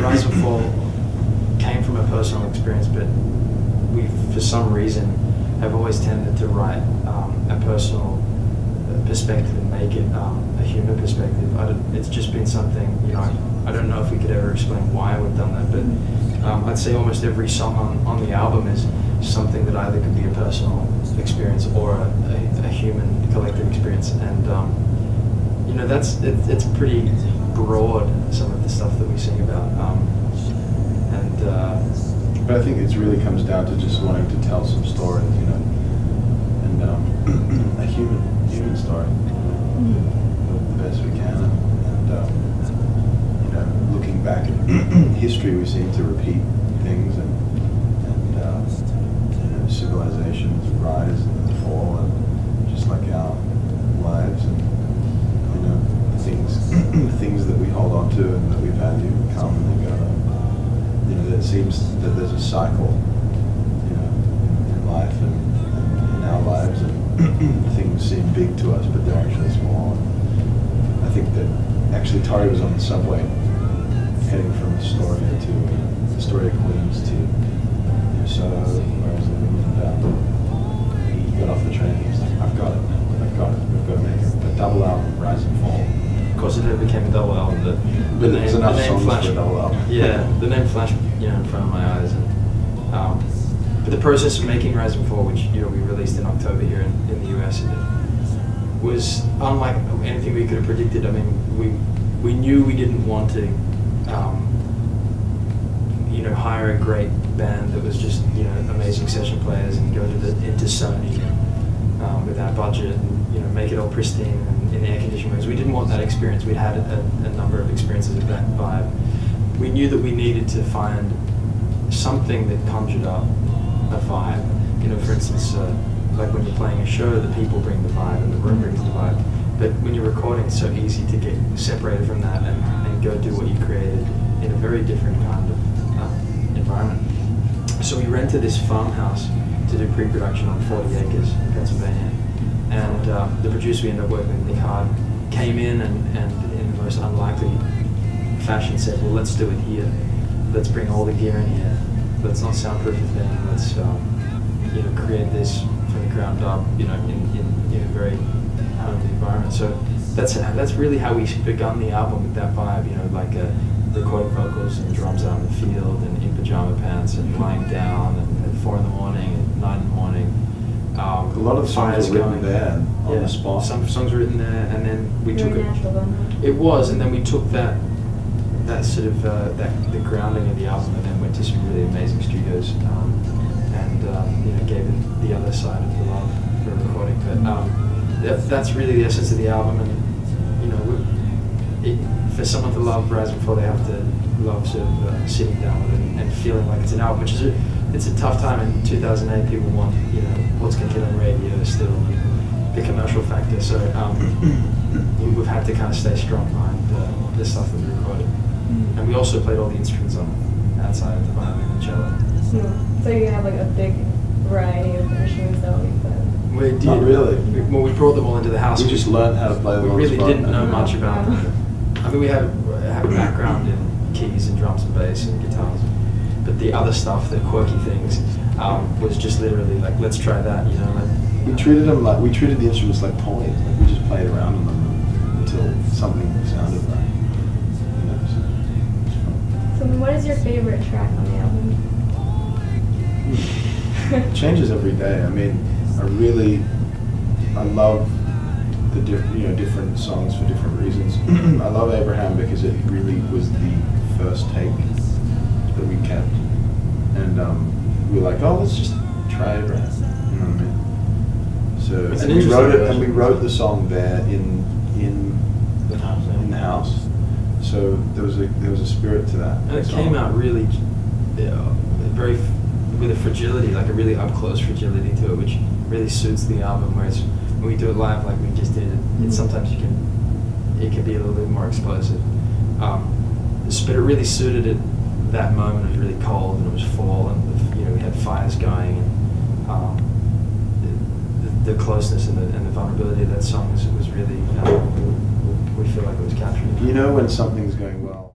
Rise and Fall came from a personal experience, but we, for some reason, have always tended to write a personal perspective and make it a human perspective. It's just been something, you know, I don't know if we could ever explain why we've done that, but I'd say almost every song on the album is something that either could be a personal experience or a human collective experience, and you know, it's pretty broad, some of the stuff that we sing about, but I think it really comes down to just wanting to tell some stories, you know, and a human story, the best we can, and you know, looking back at history, we seem to repeat things, and you know, civilizations rise and fall, and just like our lives, and you know, things that we hold on to and that we value come and they go. You know, it seems that there's a cycle, you know, in life and in our lives, and things seem big to us, but they're actually small. And I think that actually Tori was on the subway heading from Astoria to Astoria, Queens to Minnesota, where I was living, and he got off the train and he was like, I've got it, we've got to make a double album, Rise and Fall. of course it never became a double album, But there's enough songs flashed, for a double album. Yeah, the name flashed, you know, in front of my eyes, and but the process of making Rise and Fall, which, you know, we released in October here in the US, was unlike anything we could have predicted. I mean, we knew we didn't want to, you know, hire a great band that was just, you know, amazing session players and go into Sony with our budget and, you know, make it all pristine and in air-conditioned rooms. We didn't want that experience. We'd had a number of experiences of that vibe. We knew that we needed to find something that conjured up a vibe. You know, for instance, like when you're playing a show, the people bring the vibe and the room brings the vibe. But when you're recording, it's so easy to get separated from that and go do what you created in a very different kind of environment. So we rented this farmhouse to do pre-production on 40 acres in Pennsylvania. And the producer we ended up working with, Nick Hard, came in and in the most unlikely fashion said, well, let's do it here. Let's bring all the gear in here. Let's not soundproof the thing. Let's you know, create this from the ground up, you know, in a very homely environment. So that's really how we begun the album, with that vibe, you know, like recording vocals and drums out in the field and in pajama pants and lying down and at 4 in the morning and 9 in the morning. A lot of songs were written there on the spot. Some songs were written there, and then we took it. It was, and then we took that sort of the grounding of the album, and then went to some really amazing studios, and you know, gave it the other side of the love for recording. But that's really the essence of the album, and you know, for someone to love Rise and Fall, they have to love sort of sitting down with it and feeling like it's an album, which is it's a tough time in 2008. People want, you know, what's going to hit on radio still, and the commercial factor. So we've had to kind of stay strong behind the stuff that we recorded. And we also played all the instruments on outside of the violin and cello. So you have like a big variety of instruments that we play? We did. Not really. We brought them all into the house. We just learned how to play them. We really didn't know much about them. I mean, we have a background in keys and drums and bass and guitars, but the other stuff, the quirky things, was just literally like, let's try that, you know. We treated the instruments like toys. Like we just played around on them until something sounded right. So what is your favorite track on the album? It changes every day. I mean, I love the different songs for different reasons. I love Abraham because it really was the first take that we kept, and we were like, oh, let's just try Abraham. You know what I mean? So it's we wrote the song there in the house. So there was a spirit to that. And it came out really very with a fragility, like a really up close fragility to it, which really suits the album. Whereas when we do it live, like we just did it, sometimes it can be a little bit more explosive. But it really suited it. That moment, it was really cold and it was fall, and you know, we had fires going, and the closeness and the vulnerability of that song was really, we feel like it was captured. You know when something's going well.